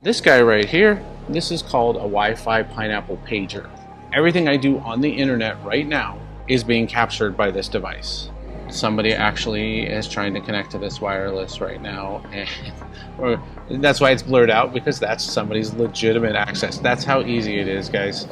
This guy right here, this is called a Wi-Fi pineapple pager. Everything I do on the internet right now is being captured by this device. Somebody actually is trying to connect to this wireless right now, and that's why it's blurred out, because that's somebody's legitimate access. That's how easy it is, guys.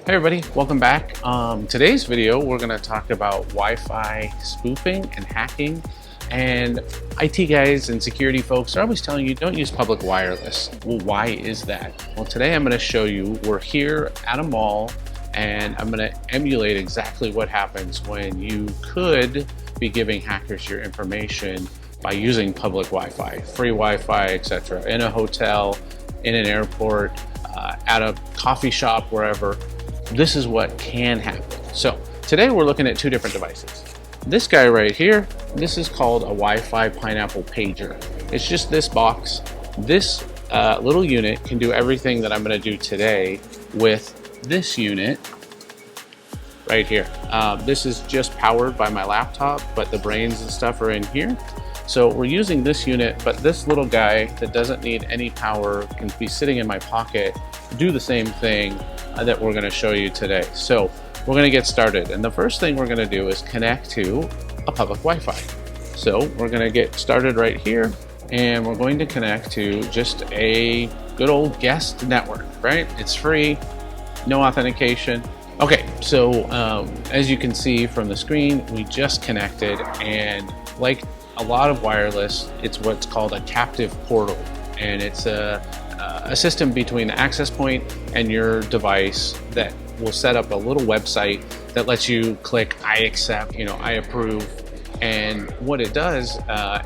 Hey everybody, welcome back. Today's video, we're going to talk about Wi-Fi spoofing and hacking. And IT guys and security folks are always telling you don't use public wireless. Well, why is that? Well, today I'm going to show you, we're here at a mall, and I'm going to emulate exactly what happens when you could be giving hackers your information by using public Wi-Fi, free Wi-Fi, etc. in a hotel, in an airport, at a coffee shop, wherever. This is what can happen. So today we're looking at two different devices. This guy right here, this is called a Wi-Fi pineapple pager. It's just this box. This little unit can do everything that I'm going to do today with this unit right here. This is just powered by my laptop, but the brains and stuff are in here. So we're using this unit, but this little guy that doesn't need any power can be sitting in my pocket, do the same thing that we're going to show you today. So we're going to get started, and the first thing we're going to do is connect to a public Wi-Fi. So we're going to get started right here, and we're going to connect to just a good old guest network, right? It's free, no authentication. Okay, so as you can see from the screen, we just connected, and like a lot of wireless, it's what's called a captive portal, and it's a system between the access point and your device that will set up a little website that lets you click I accept, I approve. And what it does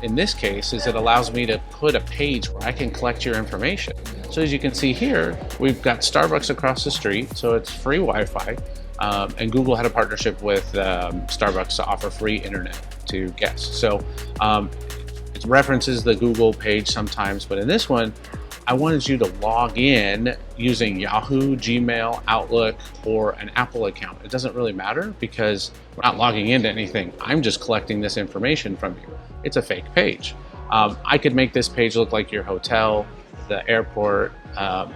in this case is it allows me to put a page where I can collect your information. So as you can see here, we've got Starbucks across the street, so it's free Wi-Fi. And Google had a partnership with Starbucks to offer free internet to guests. So it references the Google page sometimes, but in this one, I wanted you to log in using Yahoo, Gmail, Outlook, or an Apple account. It doesn't really matter because we're not logging into anything. I'm just collecting this information from you. It's a fake page. I could make this page look like your hotel, the airport,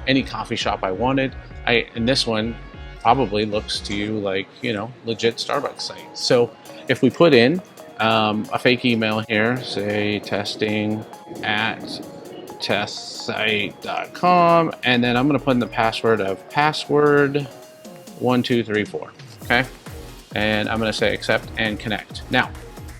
any coffee shop I wanted. And this one probably looks to you like, legit Starbucks site. So if we put in a fake email here, say testing@testsite.com, and then I'm going to put in the password of password1234, okay? And I'm going to say accept and connect. Now,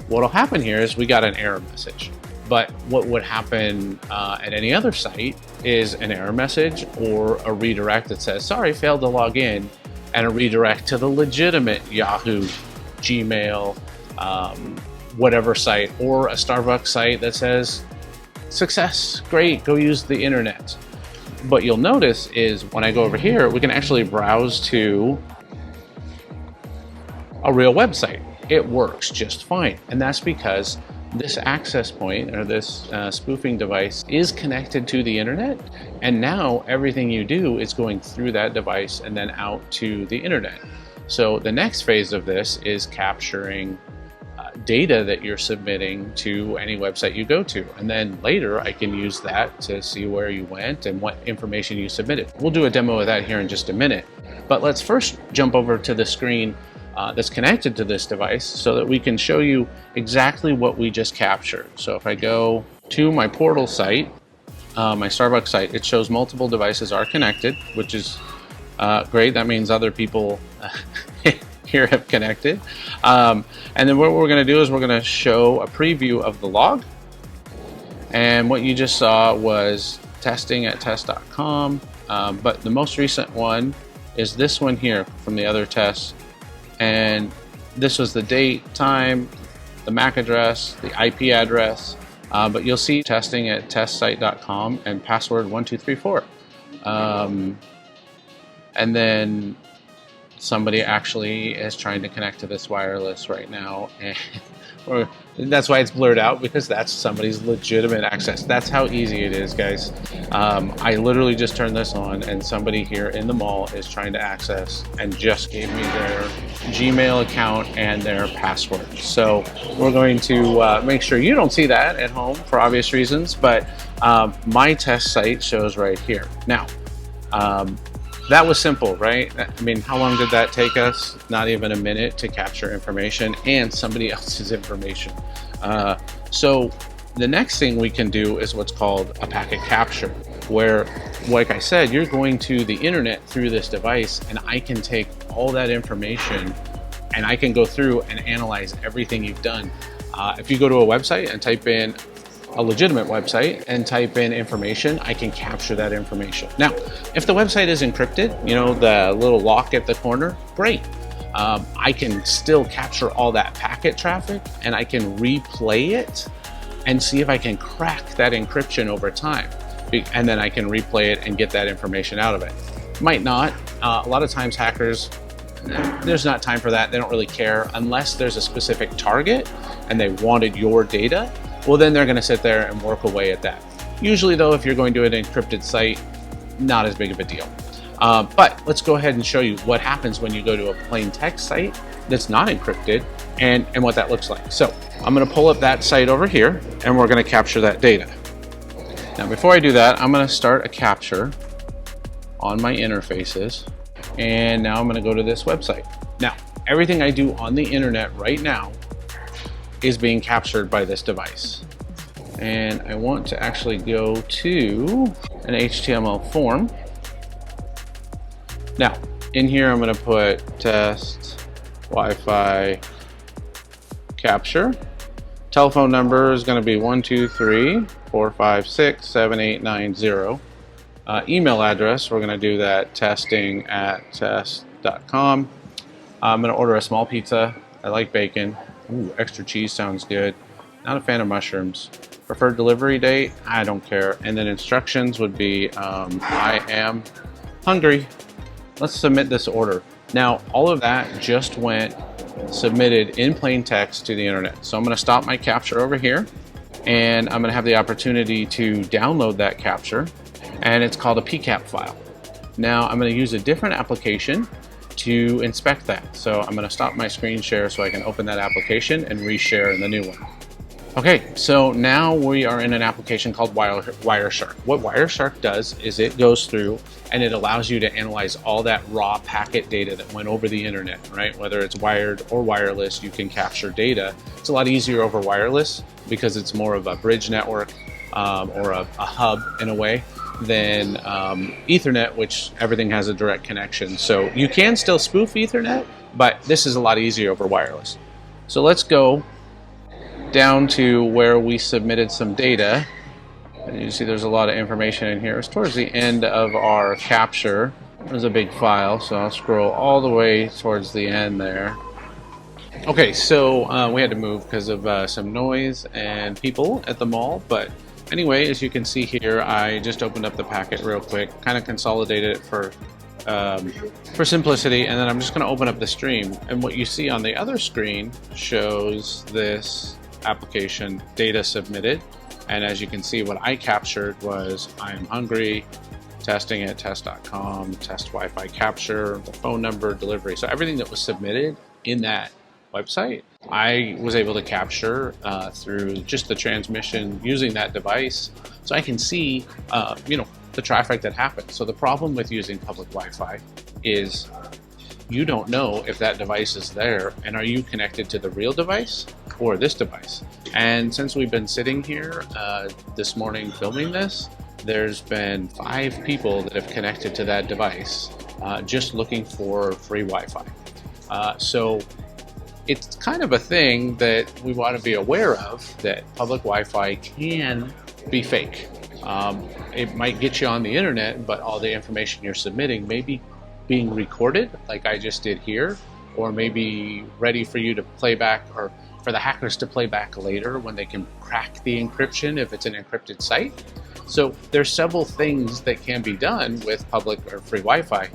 what'll happen here is we got an error message, but what would happen at any other site is an error message or a redirect that says, sorry, failed to log in, and a redirect to the legitimate Yahoo, Gmail, whatever site, or a Starbucks site that says, success, great, go use the internet. What you'll notice is when I go over here, we can actually browse to a real website. It works just fine. And that's because this access point, or this spoofing device, is connected to the internet. And now everything you do is going through that device and then out to the internet. So the next phase of this is capturing data that you're submitting to any website you go to. And then later I can use that to see where you went and what information you submitted. We'll do a demo of that here in just a minute. But let's first jump over to the screen that's connected to this device so that we can show you exactly what we just captured. So if I go to my portal site, my Starbucks site, it shows multiple devices are connected, which is great. That means other people here have connected. And then what we're going to do is we're going to show a preview of the log. And what you just saw was testing@test.com. But the most recent one is this one here from the other test. And this was the date, time, the MAC address, the IP address. But you'll see testing@testsite.com and password 1234. And then somebody actually is trying to connect to this wireless right now, and or that's why it's blurred out, because that's somebody's legitimate access. That's how easy it is, guys. I literally just turned this on and somebody here in the mall is trying to access and just gave me their Gmail account and their password. So we're going to make sure you don't see that at home for obvious reasons, but my test site shows right here. Now, that was simple, right? I mean, how long did that take us? Not even a minute to capture information and somebody else's information. So the next thing we can do is what's called a packet capture, where, like I said, you're going to the internet through this device, and I can take all that information and I can go through and analyze everything you've done. If you go to a website and type in a legitimate website and type in information, I can capture that information. Now, if the website is encrypted, you know, the little lock at the corner, great. I can still capture all that packet traffic and I can replay it and see if I can crack that encryption over time. And then I can replay it and get that information out of it. Might not. A lot of times hackers, there's not time for that. They don't really care unless there's a specific target and they wanted your data. Well, then they're going to sit there and work away at that. Usually, though, if you're going to an encrypted site, not as big of a deal. But let's go ahead and show you what happens when you go to a plain text site that's not encrypted and what that looks like. So I'm going to pull up that site over here, and we're going to capture that data. Now, before I do that, I'm going to start a capture on my interfaces, and now I'm going to go to this website. Now, everything I do on the internet right now is being captured by this device. And I want to actually go to an HTML form. Now, in here I'm going to put test Wi-Fi capture. Telephone number is going to be 123-456-7890. Email address, we're going to do that testing@test.com. I'm going to order a small pizza. I like bacon. Ooh, extra cheese sounds good. Not a fan of mushrooms. Preferred delivery date? I don't care. And then instructions would be, I am hungry. Let's submit this order. Now, all of that just went submitted in plain text to the internet. So I'm going to stop my capture over here, and I'm going to have the opportunity to download that capture, and it's called a PCAP file. Now, I'm going to use a different application to inspect that. So I'm going to stop my screen share so I can open that application and reshare in the new one. Okay, so now we are in an application called Wireshark. What Wireshark does is it goes through and it allows you to analyze all that raw packet data that went over the internet, right? Whether it's wired or wireless, you can capture data. It's a lot easier over wireless because it's more of a bridge network or a hub in a way than Ethernet, which everything has a direct connection. So you can still spoof Ethernet, but this is a lot easier over wireless. So let's go down to where we submitted some data. And you see there's a lot of information in here. It's towards the end of our capture. There's a big file, so I'll scroll all the way towards the end there. Okay, so we had to move because of some noise and people at the mall, but anyway, as you can see here, I just opened up the packet real quick, kind of consolidated it for simplicity, and then I'm just going to open up the stream. And what you see on the other screen shows this application data submitted. And as you can see, what I captured was I'm hungry, testing at test.com, test Wi-Fi capture, the phone number, delivery. So everything that was submitted in that website, I was able to capture through just the transmission using that device, so I can see, the traffic that happened. So the problem with using public Wi-Fi is you don't know if that device is there, and are you connected to the real device or this device? And since we've been sitting here this morning filming this, there's been 5 people that have connected to that device just looking for free Wi-Fi. So it's kind of a thing that we want to be aware of, that public Wi-Fi can be fake. It might get you on the internet, but all the information you're submitting may be being recorded, like I just did here, or maybe ready for you to play back, or for the hackers to play back later when they can crack the encryption if it's an encrypted site. So there's several things that can be done with public or free Wi-Fi.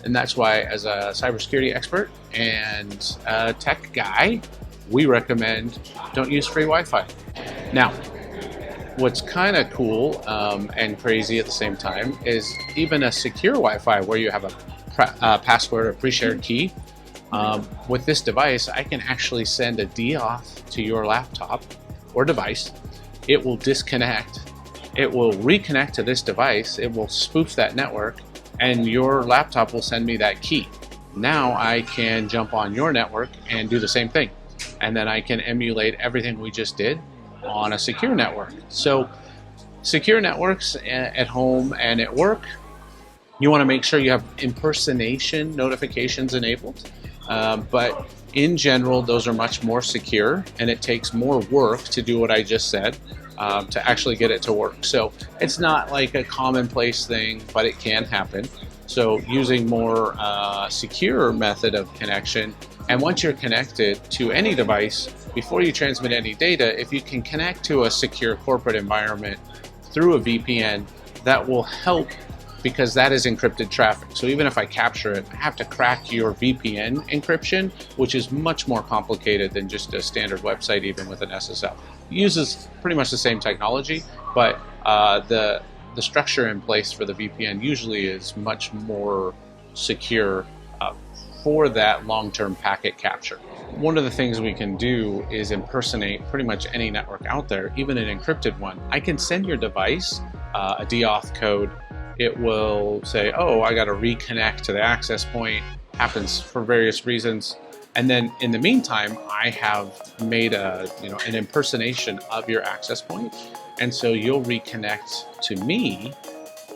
And that's why, as a cybersecurity expert and a tech guy, we recommend don't use free Wi-Fi. Now, what's kind of cool and crazy at the same time is even a secure Wi-Fi where you have a password or pre-shared key. With this device, I can actually send a Deauth to your laptop or device. It will disconnect. It will reconnect to this device. It will spoof that network, and your laptop will send me that key. Now I can jump on your network and do the same thing. And then I can emulate everything we just did on a secure network. So secure networks at home and at work, you want to make sure you have impersonation notifications enabled. But in general, those are much more secure, and it takes more work to do what I just said to actually get it to work. So it's not like a commonplace thing, but it can happen. So using more secure method of connection, and once you're connected to any device, before you transmit any data, if you can connect to a secure corporate environment through a VPN, that will help, because that is encrypted traffic. So even if I capture it, I have to crack your VPN encryption, which is much more complicated than just a standard website, even with an SSL. It uses pretty much the same technology, but the structure in place for the VPN usually is much more secure for that long-term packet capture. One of the things we can do is impersonate pretty much any network out there, even an encrypted one. I can send your device a Deauth code. It will say, oh, I got to reconnect to the access point. Happens for various reasons. And then in the meantime, I have made an impersonation of your access point. And so you'll reconnect to me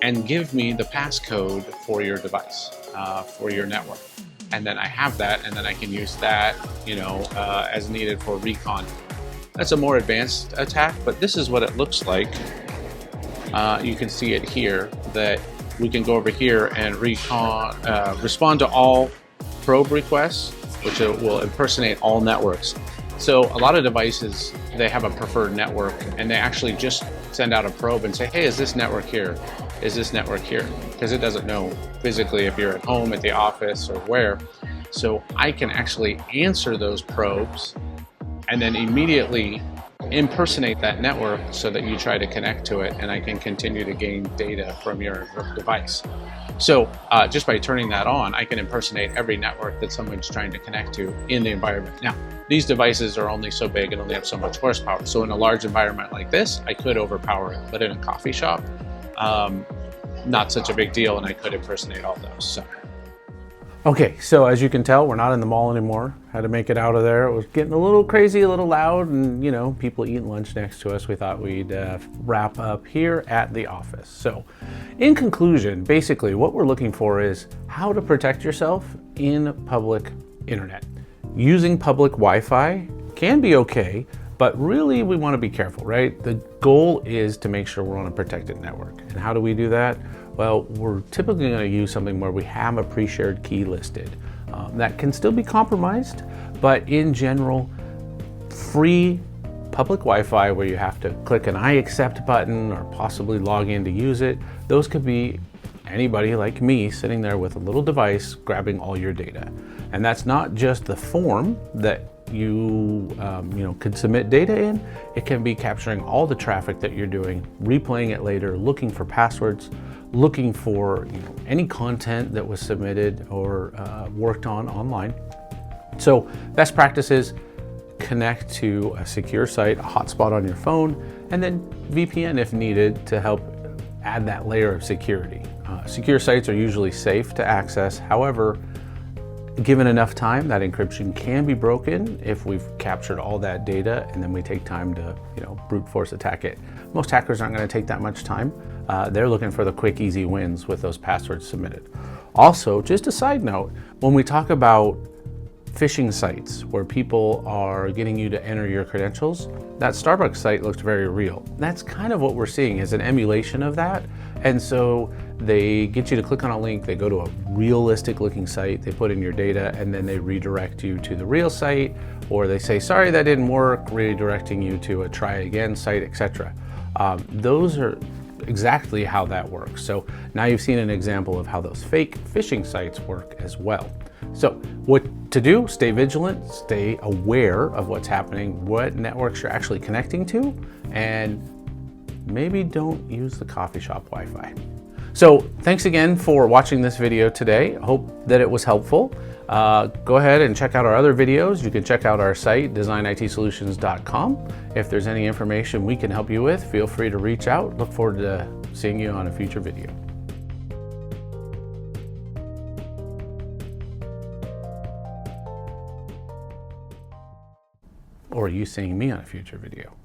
and give me the passcode for your device, for your network. And then I have that, and then I can use that, as needed for recon. That's a more advanced attack, but this is what it looks like. You can see it here, that we can go over here and respond to all probe requests, which will impersonate all networks. So a lot of devices, they have a preferred network, and they actually just send out a probe and say, hey, is this network here? Is this network here? Because it doesn't know physically if you're at home, at the office, or where. So I can actually answer those probes and then immediately impersonate that network so that you try to connect to it, and I can continue to gain data from your device. So just by turning that on, I can impersonate every network that someone's trying to connect to in the environment. Now, these devices are only so big and only have so much horsepower. So in a large environment like this, I could overpower it, but in a coffee shop, not such a big deal, and I could impersonate all those. So. Okay, so as you can tell, we're not in the mall anymore. Had to make it out of there. It was getting a little crazy, a little loud, and people eating lunch next to us. We thought we'd wrap up here at the office. So in conclusion, basically what we're looking for is how to protect yourself in public internet. Using public Wi-Fi can be okay, but really we want to be careful, right? The goal is to make sure we're on a protected network. And how do we do that? Well, we're typically going to use something where we have a pre-shared key listed. That can still be compromised, but in general, free public Wi-Fi where you have to click an I accept button or possibly log in to use it, those could be anybody like me sitting there with a little device grabbing all your data. And that's not just the form that you could submit data in. It can be capturing all the traffic that you're doing, replaying it later, looking for passwords, looking for any content that was submitted or worked on online. So best practices: connect to a secure site, a hotspot on your phone, and then VPN if needed to help add that layer of security. Secure sites are usually safe to access. However, given enough time, that encryption can be broken if we've captured all that data and then we take time to brute force attack it. Most hackers aren't going to take that much time. They're looking for the quick, easy wins with those passwords submitted. Also, just a side note, when we talk about phishing sites where people are getting you to enter your credentials, that Starbucks site looks very real. That's kind of what we're seeing, is an emulation of that. And so they get you to click on a link, they go to a realistic looking site, they put in your data, and then they redirect you to the real site, or they say, sorry, that didn't work, redirecting you to a try again site, etc. Those are exactly how that works. So now you've seen an example of how those fake phishing sites work as well. So what to do? Stay vigilant, stay aware of what's happening, what networks you're actually connecting to, and maybe don't use the coffee shop Wi-Fi. So thanks again for watching this video today. Hope that it was helpful. Go ahead and check out our other videos. You can check out our site, designitsolutions.com. If there's any information we can help you with, feel free to reach out. Look forward to seeing you on a future video. Or you seeing me on a future video.